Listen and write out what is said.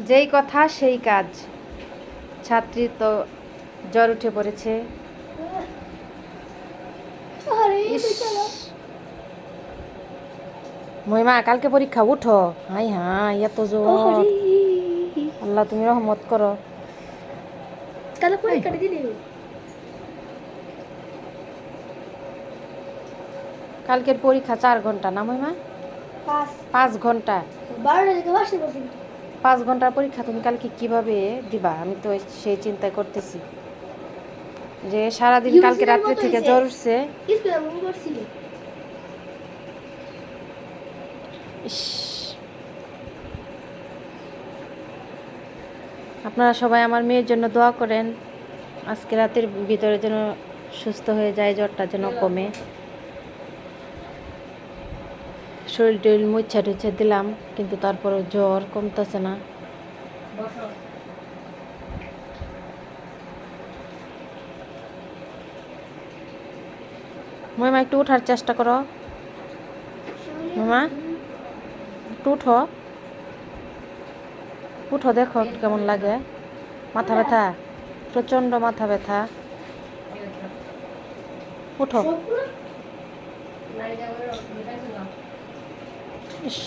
যেই কথা সেই কাজ। ছাত্রী তো জ্বর উঠে পড়েছে। ইস, মহিমা কালকে পরীক্ষা, উঠো। হাই হাই, এত জ্বর। আল্লাহ তুমি রহমত করো। কালকের পরীক্ষা 4 ঘন্টা না মহিমা? 5 ঘন্টা। 5 ঘন্টার পরীক্ষা তুমি কালকে কিভাবে দিবা? আমি তো সেই চিন্তা করতেছি যে সারাদিন কালকে রাত্রে থেকে জ্বর উঠছে। ইস, আপনারা সবাই আমার মেয়ের জন্য দোয়া করেন, আজকে রাতের ভিতরে যেন সুস্থ হয়ে যায়, জ্বরটা যেন কমে। শরীর টরীর মুচ্ছা টুচ্ছা দিলাম, কিন্তু তারপরে জ্বর কমতেছে না। মহিমা একটু উঠার চেষ্টা করো। মহিমা একটু উঠো, উঠো, দেখো কেমন লাগে। মাথা ব্যথা, প্রচণ্ড মাথা ব্যথা। উঠো। ইস।